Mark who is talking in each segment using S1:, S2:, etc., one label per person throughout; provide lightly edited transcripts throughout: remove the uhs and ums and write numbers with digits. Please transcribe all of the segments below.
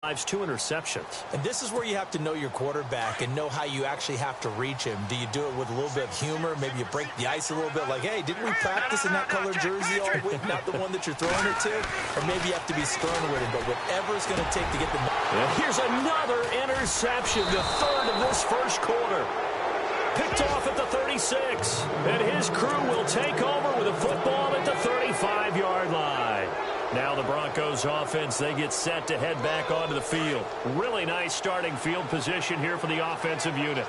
S1: 2 interceptions.
S2: And this is where you have to know your quarterback and know how you actually have to reach him. Do you do it with a little bit of humor? Maybe you break the ice a little bit like, hey, didn't we practice in that color jersey all week? Not the one that you're throwing it to? Or maybe you have to be stern with him, but whatever it's going to take to get the...
S1: And here's another interception, the third of this first quarter. Picked off at the 36. And his crew will take over with a football at the 35-yard line. Now the Broncos offense, they get set to head back onto the field. Really nice starting field position here for the offensive unit.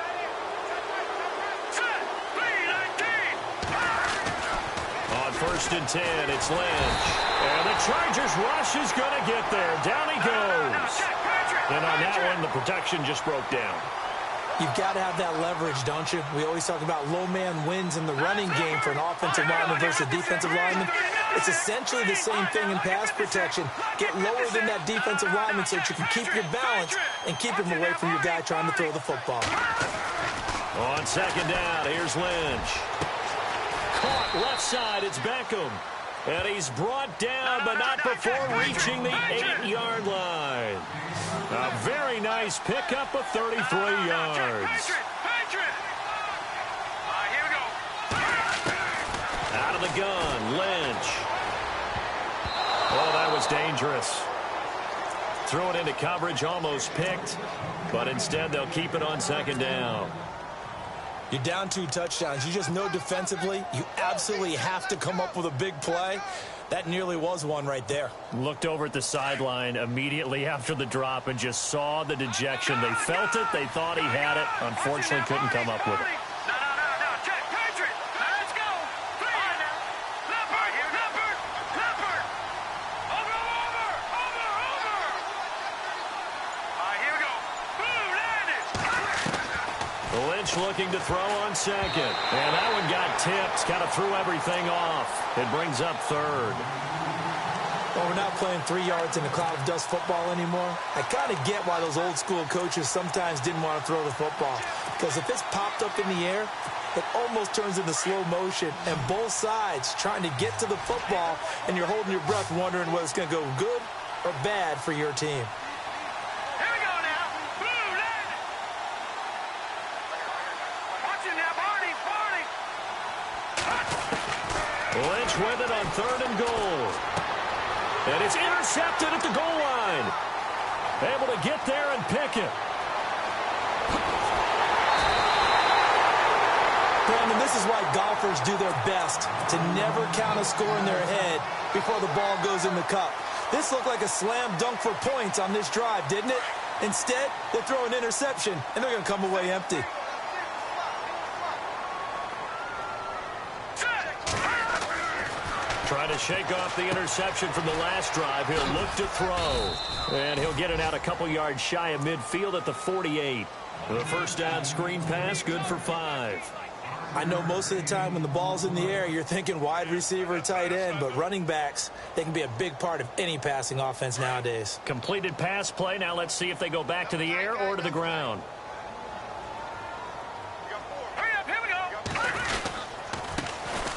S1: On 1st and 10, it's Lynch. And the Chargers rush is going to get there. Down he goes. And on that one, the protection just broke down.
S2: You've got to have that leverage, don't you? We always talk about low man wins in the running game for an offensive lineman versus a defensive lineman. It's essentially the same thing in pass protection. Get lower than that defensive lineman so that you can keep your balance and keep him away from your guy trying to throw the football.
S1: On 2nd down, here's Lynch. Caught left side, it's Beckham. And he's brought down, but not before reaching the 8-yard line. A very nice pickup of 33 yards. Out of the gun, Lynch. Oh, that was dangerous. Threw it into coverage, almost picked, but instead they'll keep it on 2nd down.
S2: You're down 2 touchdowns. You just know defensively you absolutely have to come up with a big play. That nearly was one right there.
S1: Looked over at the sideline immediately after the drop and just saw the dejection. They felt it. They thought he had it. Unfortunately, couldn't come up with it. Lynch looking to throw on 2nd. And that one got tipped. Kind of threw everything off. It brings up 3rd.
S2: Well, we're not playing 3 yards in a cloud of dust football anymore. I kind of get why those old school coaches sometimes didn't want to throw the football. Because if it's popped up in the air, it almost turns into slow motion. And both sides trying to get to the football, and you're holding your breath wondering whether it's going to go good or bad for your team.
S1: Lynch with it on 3rd and goal. And it's intercepted at the goal line. Able to get there and pick it.
S2: Brandon, this is why golfers do their best to never count a score in their head before the ball goes in the cup. This looked like a slam dunk for points on this drive, didn't it? Instead, they throw an interception, and they're going to come away empty.
S1: Trying to shake off the interception from the last drive. He'll look to throw. And he'll get it out a couple yards shy of midfield at the 48. The 1st down screen pass, good for 5.
S2: I know most of the time when the ball's in the air, you're thinking wide receiver, tight end, but running backs, they can be a big part of any passing offense nowadays.
S1: Completed pass play. Now let's see if they go back to the air or to the ground.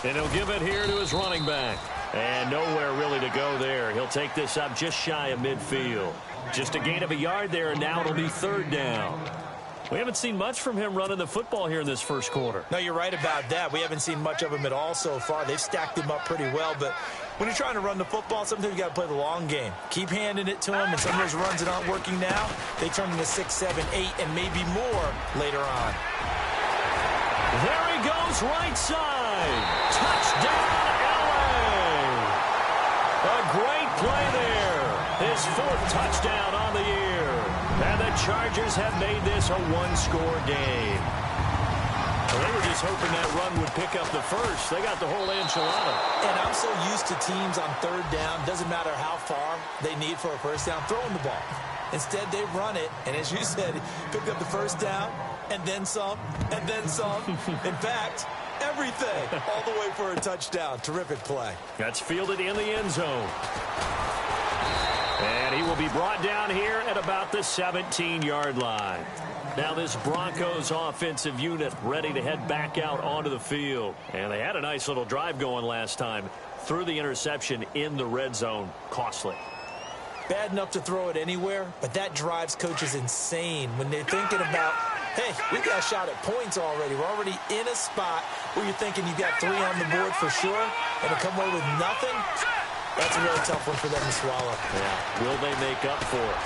S1: And he'll give it here to his running back. And nowhere really to go there. He'll take this up just shy of midfield. Just a gain of a yard there, and now it'll be 3rd down. We haven't seen much from him running the football here in this first quarter.
S2: No, you're right about that. We haven't seen much of him at all so far. They've stacked him up pretty well, but when you're trying to run the football, sometimes you got to play the long game. Keep handing it to him, and some of those runs that aren't working now, they turn into 6, 7, 8, and maybe more later on.
S1: There he goes, right side. Touchdown, LA. A great play there. His 4th touchdown on the year. And the Chargers have made this a 1-score game. Well, they were just hoping that run would pick up the first. They got the whole enchilada.
S2: And I'm so used to teams on 3rd down, doesn't matter how far they need for a 1st down, throwing the ball. Instead, they run it, and as you said, pick up the 1st down, and then some, and then some. In fact, everything, all the way for a touchdown. Terrific play.
S1: That's fielded in the end zone. And he will be brought down here at about the 17-yard line. Now this Broncos offensive unit ready to head back out onto the field. And they had a nice little drive going last time. Threw the interception in the red zone. Costly.
S2: bad enough to throw it anywhere, but that drives coaches insane when they're thinking about, hey, we got a shot at points already. We're already in a spot where you're thinking you got 3 on the board for sure, and to come away with nothing, that's a really tough one for them to swallow.
S1: Yeah, will they make up for it?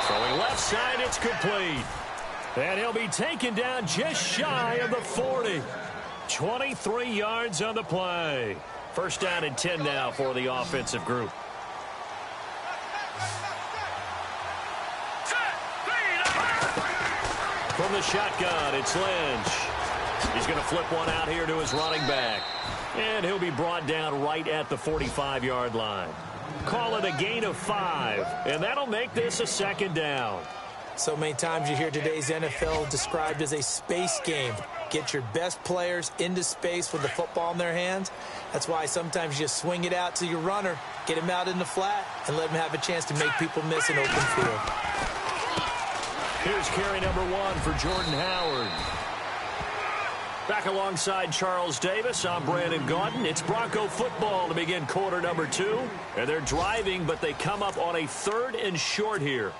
S1: Throwing left side, it's complete. And he'll be taken down just shy of the 40. 23 yards on the play. First down and 10 now for the offensive group. From the shotgun, it's Lynch. He's going to flip one out here to his running back. And he'll be brought down right at the 45-yard line. Call it a gain of 5, and that'll make this a second down.
S2: So many times you hear today's NFL described as a space game. Get your best players into space with the football in their hands. That's why sometimes you just swing it out to your runner, get him out in the flat, and let him have a chance to make people miss an open field.
S1: Here's carry number 1 for Jordan Howard. Back alongside Charles Davis, I'm Brandon Gaudin. It's Bronco football to begin quarter number 2. And they're driving, but they come up on a 3rd and short here.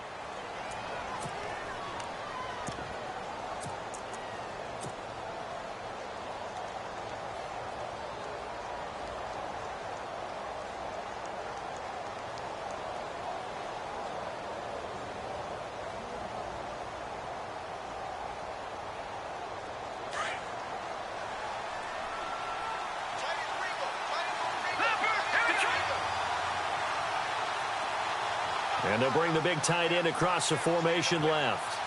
S1: And they'll bring the big tight end across the formation left.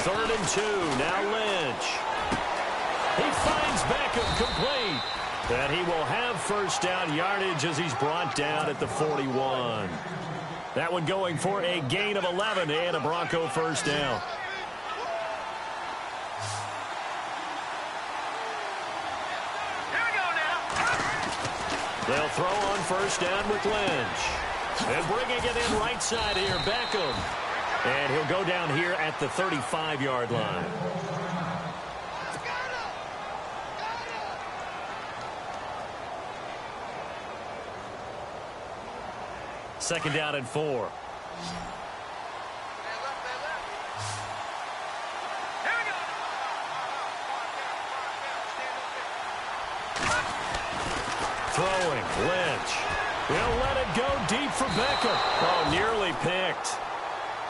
S1: 3rd and 2. Now Lynch. He finds Beckham complete. And he will have first down yardage as he's brought down at the 41. That one going for a gain of 11 and a Bronco first down. They'll throw on first down with Lynch. And bringing it in right side here, Beckham. And he'll go down here at the 35-yard line. Second down and 4. Throwing, Lynch. He'll let it go deep for Beckham. Oh, nearly picked.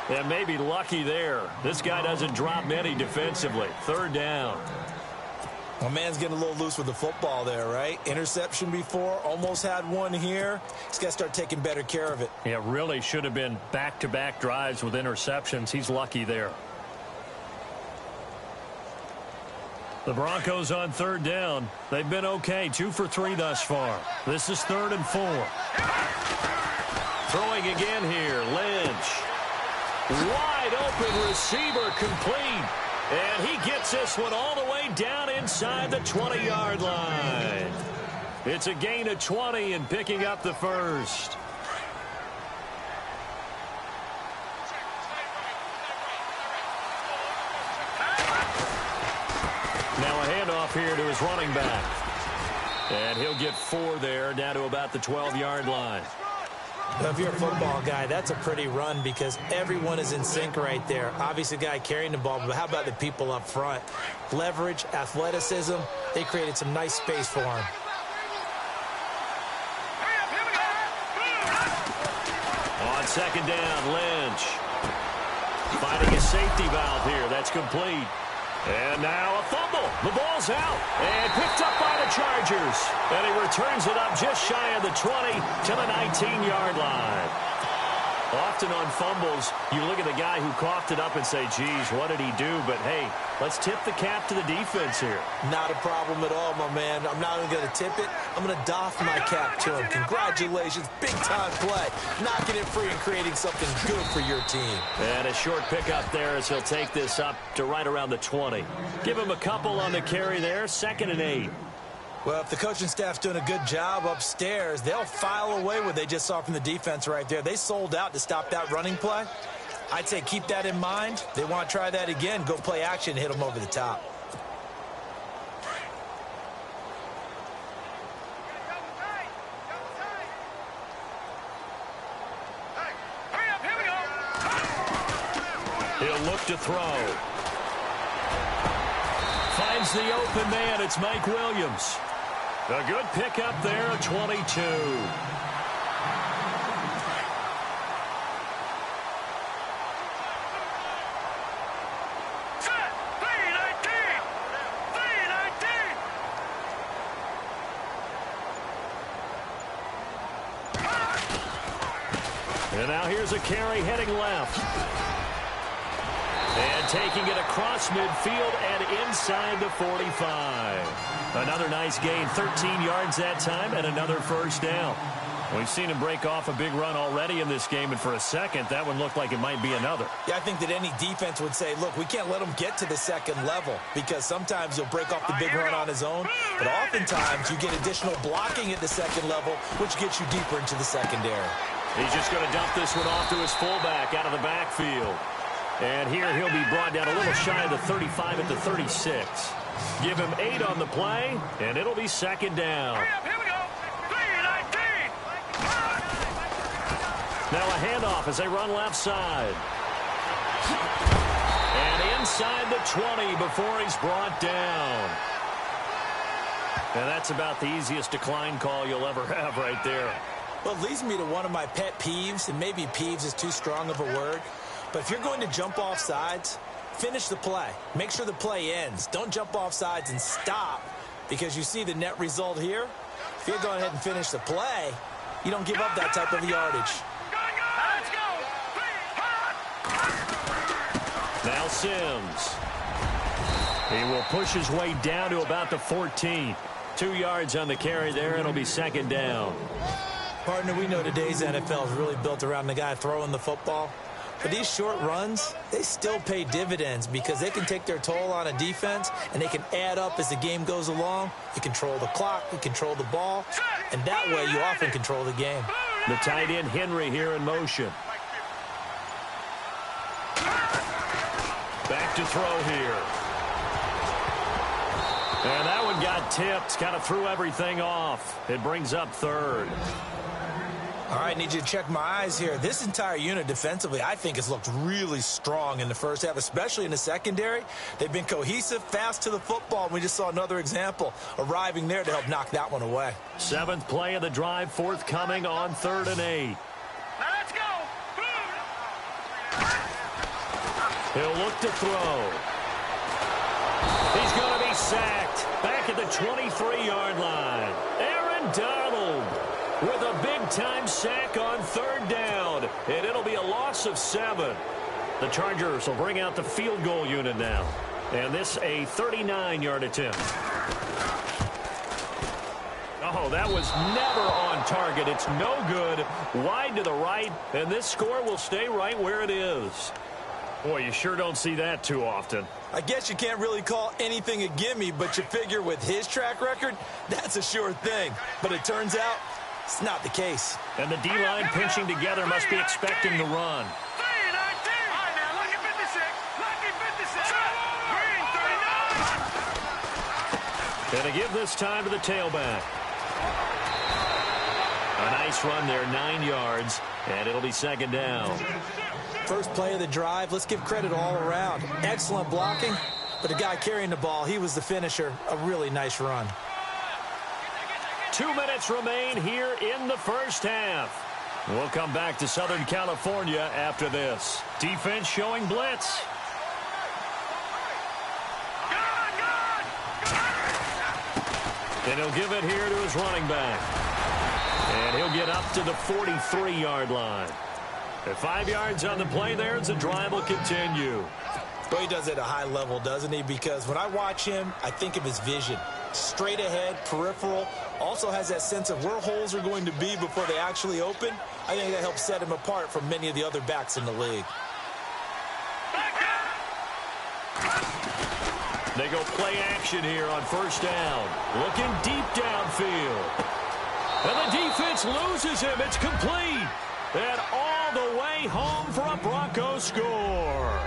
S1: And maybe lucky there. This guy doesn't drop many defensively. 3rd down.
S2: My man's getting a little loose with the football there, right? Interception before, almost had one here. He's got to start taking better care of it.
S1: Yeah, really should have been back-to-back drives with interceptions. He's lucky there. The Broncos on 3rd down. They've been okay, 2 for 3 thus far. This is 3rd and 4. Throwing again here, Lynch. Wide open receiver complete. And he gets this one all the way down inside the 20-yard line. It's a gain of 20 and picking up the first. Now a handoff here to his running back. And he'll get 4 there, down to about the 12-yard line.
S2: Now, if you're a football guy, that's a pretty run because everyone is in sync right there. Obviously, the guy carrying the ball, but how about the people up front? Leverage, athleticism, they created some nice space for him.
S1: On second down, Lynch. Finding a safety valve here. That's complete. And now a fumble. The ball's out. And picked up by the Chargers. And he returns it up just shy of the 20 to the 19-yard line. Often on fumbles, you look at the guy who coughed it up and say, geez, what did he do? But, hey, let's tip the cap to the defense here.
S2: Not a problem at all, my man. I'm not even going to tip it. I'm going to doff my cap to him. Congratulations. Big-time play. Knocking it free and creating something good for your team.
S1: And a short pickup there as he'll take this up to right around the 20. Give him a couple on the carry there. 2nd and 8.
S2: Well, if the coaching staff's doing a good job upstairs, they'll file away what they just saw from the defense right there. They sold out to stop that running play. I'd say keep that in mind. They want to try that again. Go play action, hit them over the top.
S1: He'll look to throw. Finds the open man. It's Mike Williams. A good pickup there at 22. And now here's a carry heading left. And taking it across midfield and inside the 45. Another nice gain, 13 yards that time, and another first down. We've seen him break off a big run already in this game, and for a second, that one looked like it might be another.
S2: Yeah, I think that any defense would say, look, we can't let him get to the second level, because sometimes he'll break off the big run on his own, but oftentimes you get additional blocking at the second level, which gets you deeper into the secondary.
S1: He's just going to dump this one off to his fullback out of the backfield. And here he'll be brought down a little shy of the 35 at the 36. Give him 8 on the play, and it'll be second down.
S3: Here we go. 3-19.
S1: Now a handoff as they run left side. And inside the 20 before he's brought down. And that's about the easiest decline call you'll ever have right there.
S2: Well, it leads me to one of my pet peeves, and maybe peeves is too strong of a word. But if you're going to jump off sides, finish the play. Make sure the play ends. Don't jump off sides and stop, because you see the net result here. If you're going ahead and finish the play, you don't give up that type of yardage.
S1: Now Sims. He will push his way down to about the 14. 2 yards on the carry there, and it'll be second down.
S2: Partner, we know today's NFL is really built around the guy throwing the football. But these short runs, they still pay dividends because they can take their toll on a defense, and they can add up as the game goes along. You control the clock, you control the ball, and that way you often control the game.
S1: The tight end Henry here in motion. Back to throw here. And that one got tipped, kind of threw everything off. It brings up third.
S2: All right, need you to check my eyes here. This entire unit defensively, I think, has looked really strong in the first half, especially in the secondary. They've been cohesive, fast to the football, and we just saw another example arriving there to help knock that one away.
S1: 7th play of the drive, forthcoming on 3rd and 8.
S3: Now let's go.
S1: He'll look to throw. He's going to be sacked back at the 23-yard line. Aaron Donald with a big-time sack on 3rd down, and it'll be a loss of 7. The Chargers will bring out the field goal unit now, and this a 39-yard attempt. Oh, that was never on target. It's no good. Wide to the right, and this score will stay right where it is. Boy, you sure don't see that too often.
S2: I guess you can't really call anything a gimme, but you figure with his track record, that's a sure thing. But it turns out, it's not the case.
S1: And the D-line pinching together must be expecting the run.
S3: 3-19. All right, now, lucky 56. Lucky 56. Green 39.
S1: And to give this time to the tailback. A nice run there, 9 yards, and it'll be second down.
S2: First play of the drive, let's give credit all around. Excellent blocking, but the guy carrying the ball, he was the finisher. A really nice run.
S1: 2 minutes remain here in the first half. We'll come back to Southern California after this. Defense showing blitz. And he'll give it here to his running back. And he'll get up to the 43-yard line. At 5 yards on the play there, as the drive will continue.
S2: Well, he does it at a high level, doesn't he? Because when I watch him, I think of his vision. Straight ahead, peripheral, also has that sense of where holes are going to be before they actually open. I think that helps set him apart from many of the other backs in the league.
S1: They go play action here on first down. Looking deep downfield. And the defense loses him. It's complete. And all the way home for a Broncos score.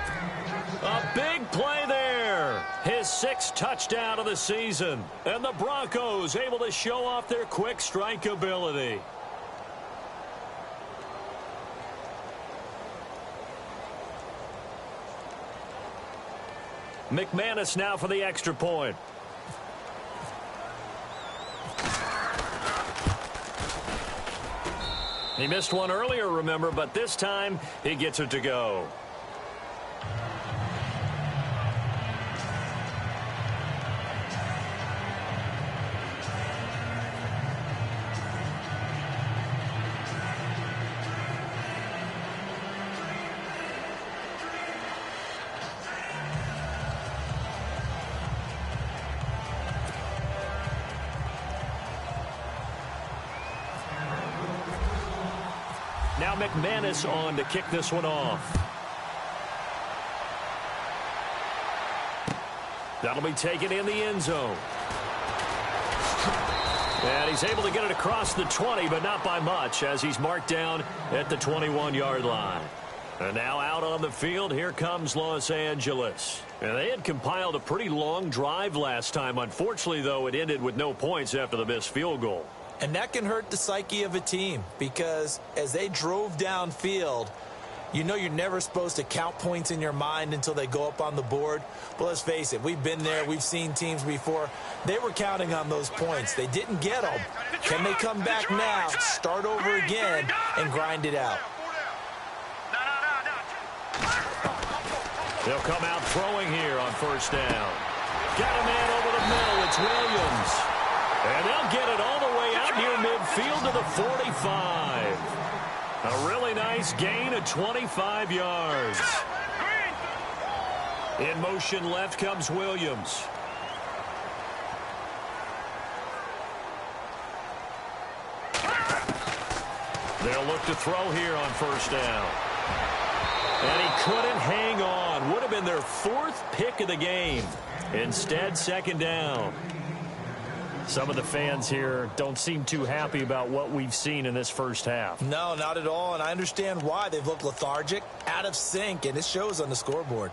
S1: A big play there. His 6th touchdown of the season. And the Broncos able to show off their quick strike ability. McManus now for the extra point. He missed one earlier, remember, but this time he gets it to go. Now McManus on to kick this one off. That'll be taken in the end zone. And he's able to get it across the 20, but not by much, as he's marked down at the 21-yard line. And now out on the field, here comes Los Angeles. And they had compiled a pretty long drive last time. Unfortunately, though, it ended with no points after the missed field goal.
S2: And that can hurt the psyche of a team, because as they drove downfield, you know you're never supposed to count points in your mind until they go up on the board. But let's face it, we've been there. We've seen teams before. They were counting on those points. They didn't get them. Can they come back now, start over again, and grind it out?
S1: They'll come out throwing here on first down. Got a man over the middle. It's Williams. And they'll get it all the way out near midfield to the 45. A really nice gain of 25 yards. In motion left comes Williams. They'll look to throw here on first down. And he couldn't hang on. Would have been their fourth pick of the game. Instead, second down. Some of the fans here don't seem too happy about what we've seen in this first half.
S2: No, not at all, and I understand why. They've looked lethargic, out of sync, and it shows on the scoreboard.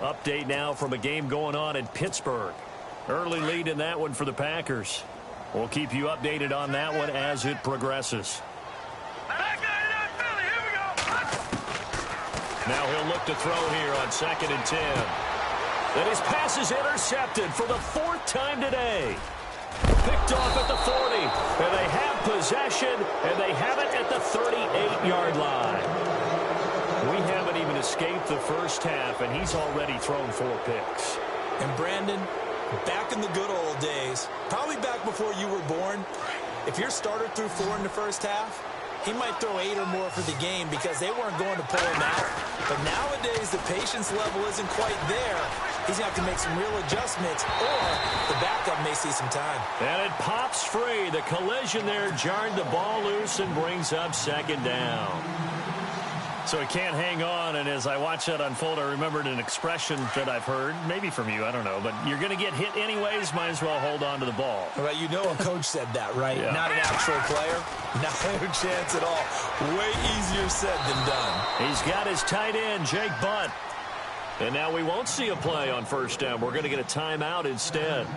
S1: Update now from a game going on in Pittsburgh. Early lead in that one for the Packers. We'll keep you updated on that one as it progresses. Now he'll look to throw here on 2nd and 10. And his pass is intercepted for the fourth time today. Picked off at the 40, and they have possession, and they have it at the 38-yard line. We haven't even escaped the first half, and he's already thrown 4 picks.
S2: And Brandon, back in the good old days, probably back before you were born, if your starter threw 4 in the first half, he might throw 8 or more for the game because they weren't going to pull him out. But nowadays, the patience level isn't quite there. He's going to have to make some real adjustments, or the backup may see some time.
S1: And it pops free. The collision there jarred the ball loose and brings up second down. So he can't hang on, and as I watch that unfold, I remembered an expression that I've heard, maybe from you, I don't know, but you're going to get hit anyways, might as well hold on to the ball.
S2: Well, you know a coach said that, right?
S1: Yeah.
S2: Not an actual player. No chance at all. Way easier said than done.
S1: He's got his tight end, Jake Butt. And now we won't see a play on first down. We're going to get a timeout instead,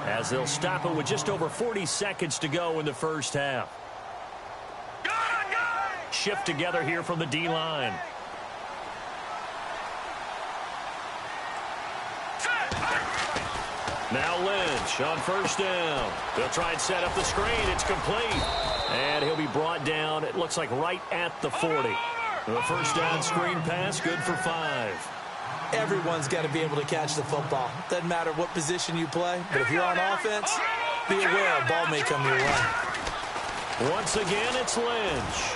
S1: as they'll stop it with just over 40 seconds to go in the first half. Shift together here from the D-line. Now Lynch on first down. They'll try and set up the screen. It's complete. And he'll be brought down, it looks like right at the 40. The first down screen pass, good for 5.
S2: Everyone's got to be able to catch the football. Doesn't matter what position you play, but if you're on offense, be aware a ball may come your way.
S1: Once again, it's Lynch.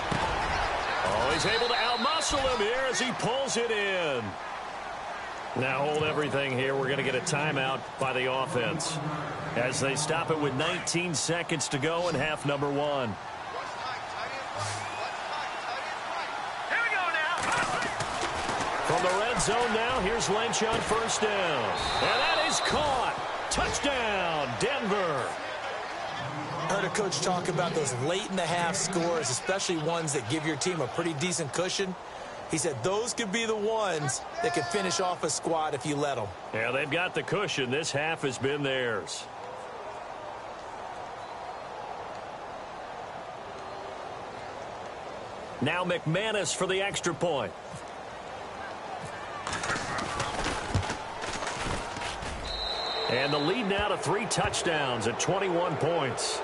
S1: Oh, he's able to outmuscle him here as he pulls it in. Now hold everything here. We're going to get a timeout by the offense as they stop it with 19 seconds to go in half number 1. From the red zone now, here's Lynch on first down. And that is caught. Touchdown, Denver.
S2: I heard a coach talk about those late-in-the-half scores, especially ones that give your team a pretty decent cushion. He said those could be the ones that could finish off a squad if you let them.
S1: Yeah, they've got the cushion. This half has been theirs. Now McManus for the extra point. And the lead now to 3 touchdowns at 21 points.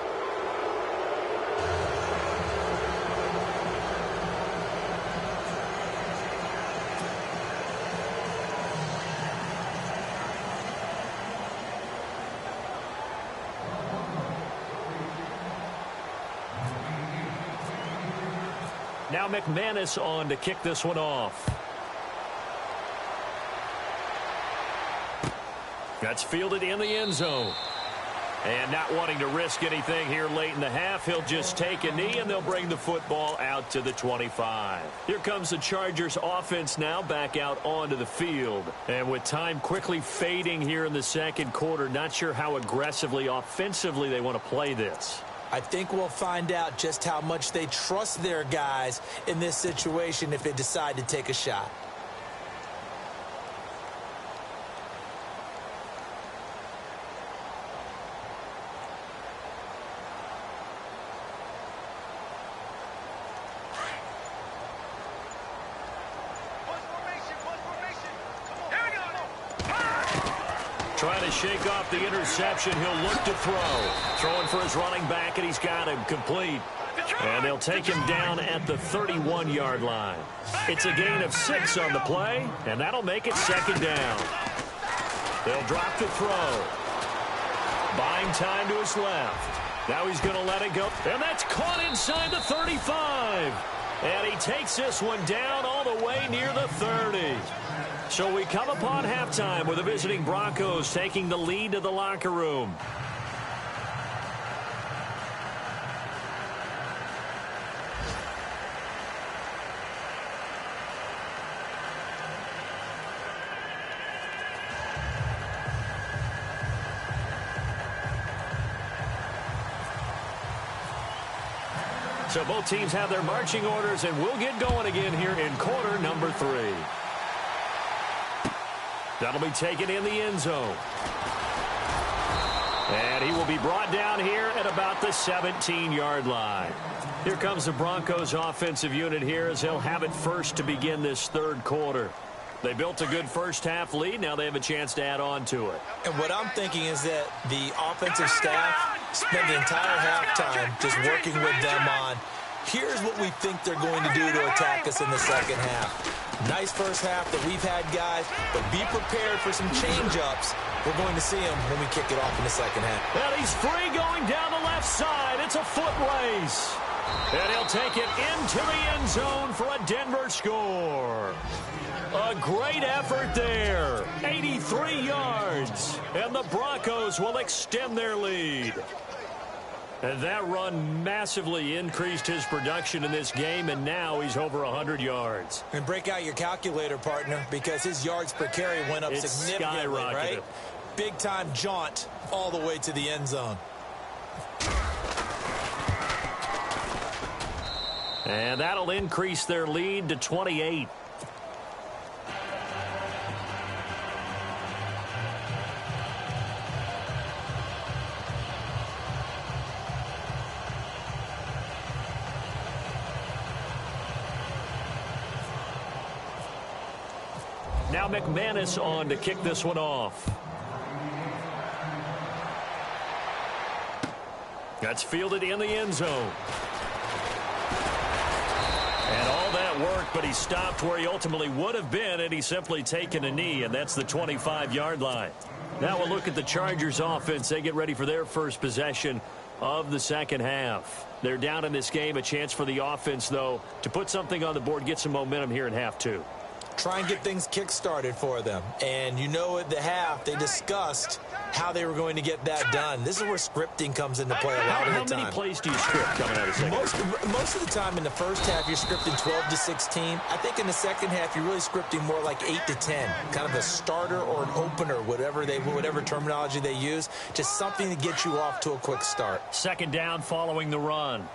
S1: Now McManus on to kick this one off. That's fielded in the end zone. And not wanting to risk anything here late in the half, he'll just take a knee, and they'll bring the football out to the 25. Here comes the Chargers offense now back out onto the field. And with time quickly fading here in the second quarter, not sure how aggressively, offensively they want to play this.
S2: I think we'll find out just how much they trust their guys in this situation if they decide to take a shot.
S1: Trying to shake off the interception. He'll look to throw. Throwing for his running back, and he's got him complete. And they'll take him down at the 31-yard line. It's a gain of 6 on the play, and that'll make it second down. They'll drop the throw. Buying time to his left. Now he's going to let it go. And that's caught inside the 35. And he takes this one down all the way near the 30. So we come upon halftime with the visiting Broncos taking the lead to the locker room. So both teams have their marching orders, and we'll get going again here in quarter number 3. That'll be taken in the end zone. And he will be brought down here at about the 17-yard line. Here comes the Broncos offensive unit here as they'll have it first to begin this third quarter. They built a good first-half lead. Now they have a chance to add on to it.
S2: And what I'm thinking is that the offensive staff spent the entire halftime just working with them on, here's what we think they're going to do to attack us in the second half. Nice first half that we've had, guys, but be prepared for some change-ups. We're going to see them when we kick it off in the second half.
S1: And he's free going down the left side. It's a foot race. And he'll take it into the end zone for a Denver score. A great effort there. 83 yards. And the Broncos will extend their lead. And that run massively increased his production in this game, and now he's over 100 yards.
S2: And break out your calculator, partner, because his yards per carry went up significantly, right? Big-time jaunt all the way to the end zone.
S1: And that'll increase their lead to 28. Now McManus on to kick this one off. That's fielded in the end zone. And all that work, but he stopped where he ultimately would have been, and he's simply taken a knee, and that's the 25-yard line. Now we'll look at the Chargers offense. They get ready for their first possession of the second half. They're down in this game. A chance for the offense, though, to put something on the board, get some momentum here in half 2.
S2: Try and get things kick-started for them. And you know at the half, they discussed how they were going to get that done. This is where scripting comes into play a lot of the time.
S1: How many plays do you script coming out of the second half?
S2: Most of the time in the first half, you're scripting 12 to 16. I think in the second half, you're really scripting more like 8 to 10. Kind of a starter or an opener, whatever terminology they use. Just something to get you off to a quick start.
S1: Second down following the run.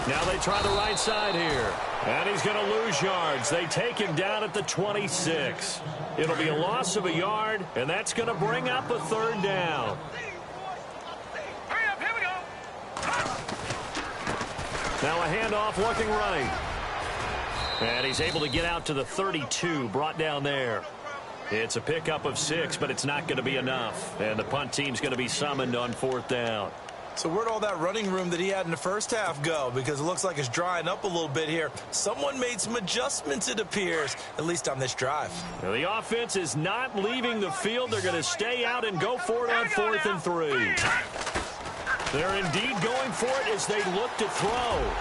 S1: Now they try the right side here. And he's going to lose yards. They take him down at the 26. It'll be a loss of a yard, and that's going to bring up a third down.
S3: Hurry up, here we go.
S1: Now a handoff looking right. And he's able to get out to the 32, brought down there. It's a pickup of 6, but it's not going to be enough. And the punt team's going to be summoned on 4th down.
S2: So where'd all that running room that he had in the first half go? Because it looks like it's drying up a little bit here. Someone made some adjustments, it appears, at least on this drive.
S1: Now, the offense is not leaving the field. They're going to stay out and go for it on 4th and 3. They're indeed going for it as they look to throw.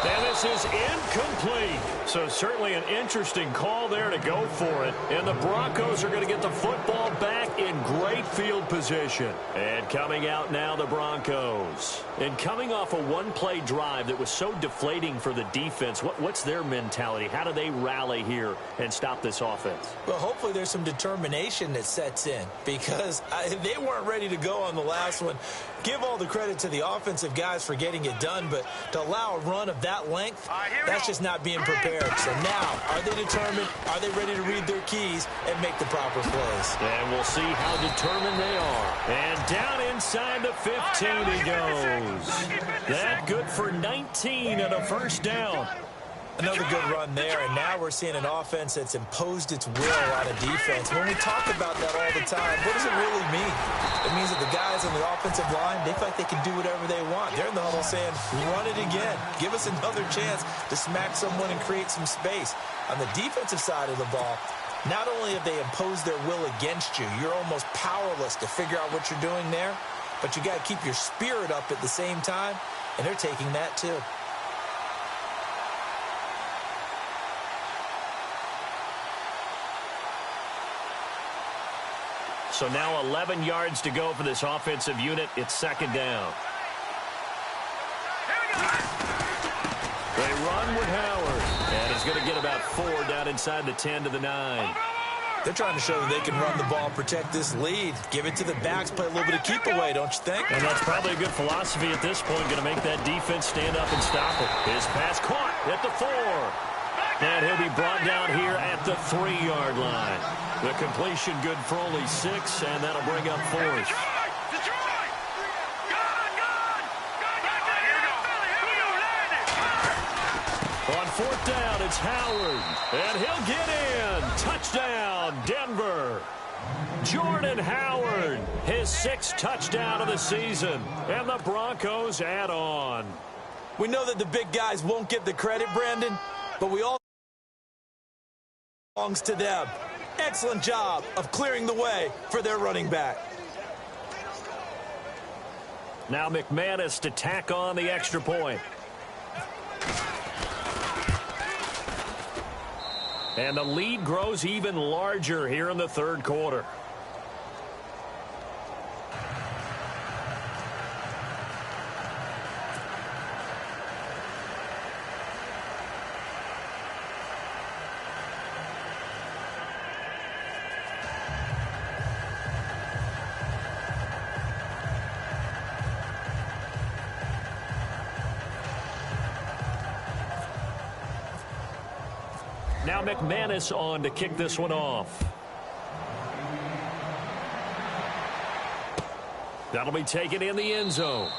S1: And this is incomplete. So certainly an interesting call there to go for it. And the Broncos are going to get the football back in great field position. And coming out now, the Broncos. And coming off a one-play drive that was so deflating for the defense, what's their mentality? How do they rally here and stop this offense?
S2: Well, hopefully there's some determination that sets in because they weren't ready to go on the last one. Give all the credit to the offensive guys for getting it done, but to allow a run of that length, that's just not being prepared. So now, are they determined? Are they ready to read their keys and make the proper plays?
S1: And we'll see how determined they are. And down inside the 15 he goes. That good for 19 and a first down.
S2: Another good run there, and now we're seeing an offense that's imposed its will on a defense. When we talk about that all the time, what does it really mean? It means that the guys on the offensive line, they feel like they can do whatever they want. They're in the huddle saying, run it again. Give us another chance to smack someone and create some space. On the defensive side of the ball, not only have they imposed their will against you, you're almost powerless to figure out what you're doing there, but you got to keep your spirit up at the same time, and they're taking that too.
S1: So now 11 yards to go for this offensive unit. It's 2nd down. They run with Howard. And he's going to get about 4 down inside the 10 to the 9.
S2: They're trying to show that they can run the ball and protect this lead. Give it to the backs, play a little bit of keep away, don't you think?
S1: And that's probably a good philosophy at this point. Going to make that defense stand up and stop it. His pass caught at the 4. And he'll be brought down here at the 3-yard line. The completion good for only 6, and that'll bring up 4th. On 4th down, it's Howard. And he'll get in. Touchdown, Denver. Jordan Howard, his 6th touchdown of the season. And the Broncos add on.
S2: We know that the big guys won't get the credit, Brandon, but we all belongs to them. Excellent job of clearing the way for their running back.
S1: Now McManus to tack on the extra point. And the lead grows even larger here in the 3rd quarter. Now McManus on to kick this one off. That'll be taken in the end zone.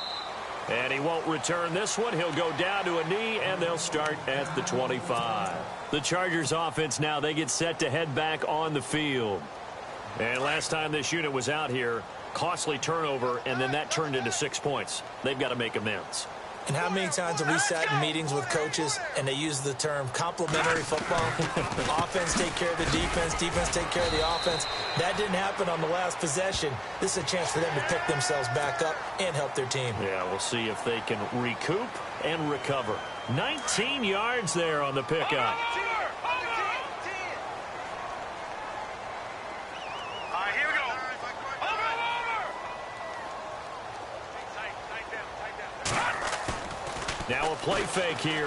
S1: And he won't return this one. He'll go down to a knee, and they'll start at the 25. The Chargers offense now, they get set to head back on the field. And last time this unit was out here, costly turnover, and then that turned into 6 points. They've got to make amends.
S2: And how many times have we sat in meetings with coaches and they use the term complementary football? Offense take care of the defense, defense take care of the offense. That didn't happen on the last possession. This is a chance for them to pick themselves back up and help their team.
S1: Yeah, we'll see if they can recoup and recover. 19 yards there on the pickup. Now a play fake here.